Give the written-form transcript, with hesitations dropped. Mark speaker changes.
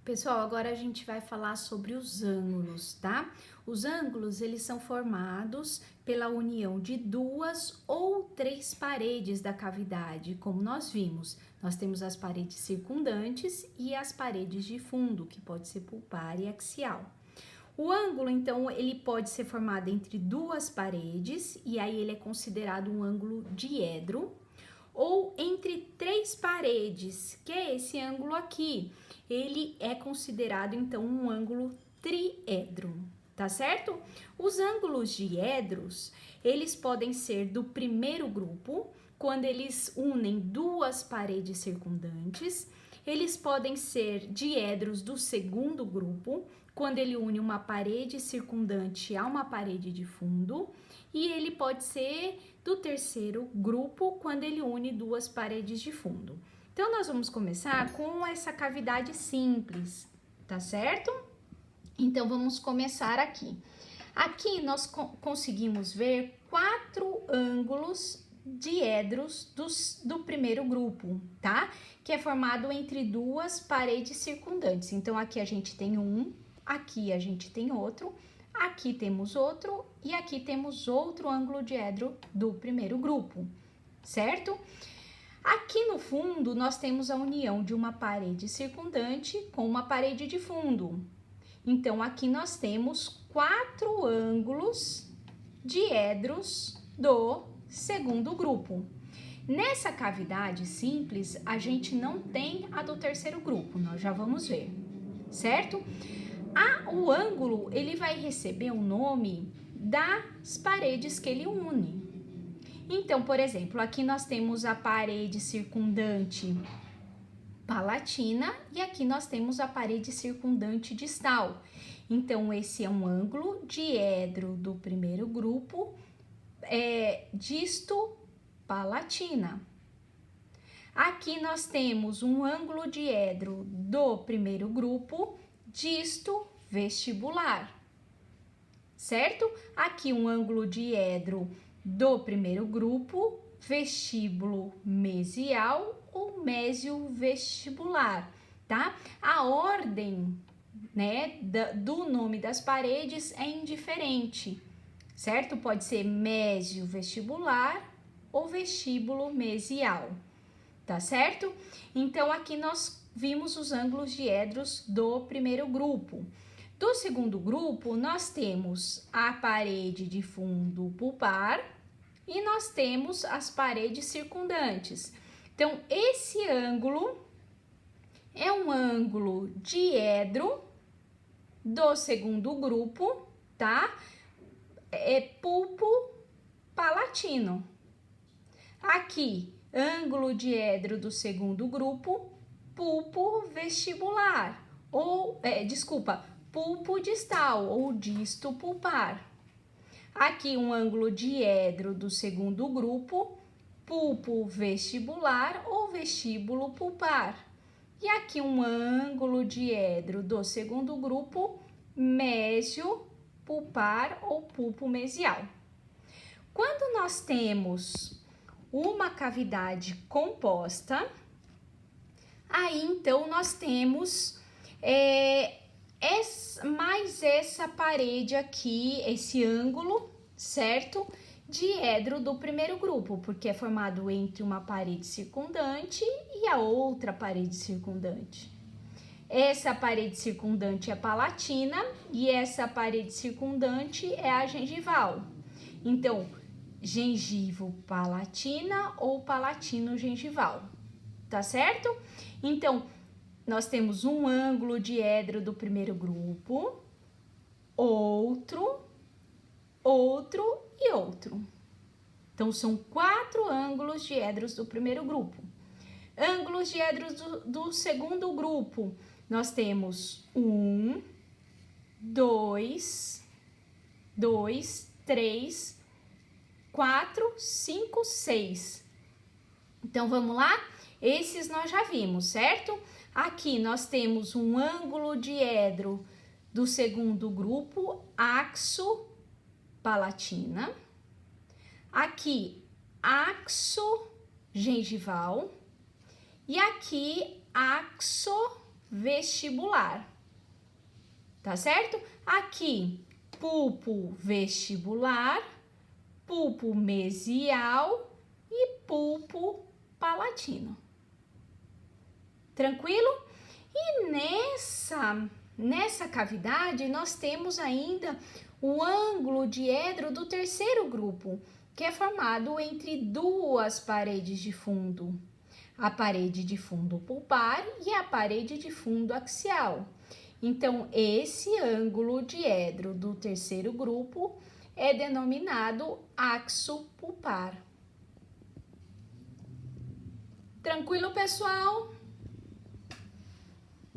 Speaker 1: Pessoal, agora a gente vai falar sobre os ângulos, tá? Os ângulos, eles são formados pela união de duas ou três paredes da cavidade, como nós vimos. Nós temos as paredes circundantes e as paredes de fundo, que pode ser pulpar e axial. O ângulo, então, ele pode ser formado entre duas paredes, e aí ele é considerado um ângulo diedro, ou entre três paredes, que é esse ângulo aqui. Ele é considerado, então, um ângulo triedro, tá certo? Os ângulos diedros, eles podem ser do primeiro grupo, quando eles unem duas paredes circundantes. Eles podem ser diedros do segundo grupo, quando ele une uma parede circundante a uma parede de fundo, e ele pode ser do terceiro grupo, quando ele une duas paredes de fundo. Então, nós vamos começar com essa cavidade simples, tá certo? Então, vamos começar aqui. Aqui nós conseguimos ver 4 ângulos diedros do primeiro grupo, tá? Que é formado entre duas paredes circundantes. Então, aqui a gente tem um, aqui a gente tem outro, aqui temos outro e aqui temos outro ângulo diedro do primeiro grupo, certo? Aqui no fundo, nós temos a união de uma parede circundante com uma parede de fundo. Então, aqui nós temos 4 ângulos diedros do segundo grupo. Nessa cavidade simples, a gente não tem a do terceiro grupo, nós já vamos ver, certo? O ângulo, ele vai receber o nome das paredes que ele une. Então, por exemplo, aqui nós temos a parede circundante palatina e aqui nós temos a parede circundante distal. Então, esse é um ângulo diedro do primeiro grupo, disto-palatina. Aqui nós temos um ângulo diedro do primeiro grupo, disto-vestibular, certo? Aqui um ângulo diedro do primeiro grupo, vestíbulo mesial ou mésio vestibular, tá? A ordem, né, do nome das paredes é indiferente, certo? Pode ser mésio vestibular ou vestíbulo mesial, tá certo? Então, aqui nós vimos os ângulos diedros do primeiro grupo. Do segundo grupo, nós temos a parede de fundo pulpar e nós temos as paredes circundantes. Então, esse ângulo é um ângulo diedro do segundo grupo, tá? É pulpo palatino. Aqui, ângulo diedro do segundo grupo, pulpo vestibular, ou, pulpo distal, ou disto pulpar. Aqui, um ângulo diedro do segundo grupo, pulpo vestibular ou vestíbulo pulpar. E aqui, um ângulo diedro do segundo grupo, mésio pulpar ou pulpo mesial. Quando nós temos uma cavidade composta, aí então nós temos mais essa parede aqui, esse ângulo, certo? Diedro do primeiro grupo, porque é formado entre uma parede circundante e a outra parede circundante. Essa parede circundante é palatina e essa parede circundante é a gengival. Então, gengivo-palatina ou palatino-gengival, tá certo? Então, nós temos um ângulo diedro do primeiro grupo, outro e outro. Então, são 4 ângulos diedros do primeiro grupo. Ângulos diedros do segundo grupo, nós temos 1, 2, 3, 4, 5, 6. Então, vamos lá? Esses nós já vimos, certo? Aqui nós temos um ângulo diedro do segundo grupo, axo-palatina. Aqui, axo-gengival. E aqui, axo vestibular. Tá certo? Aqui, pulpo vestibular, pulpo mesial e pulpo palatino. Tranquilo? E nessa cavidade, nós temos ainda o ângulo diedro do terceiro grupo, que é formado entre duas paredes de fundo. A parede de fundo pulpar e a parede de fundo axial. Então, esse ângulo diedro do terceiro grupo é denominado axo pulpar. Tranquilo, pessoal?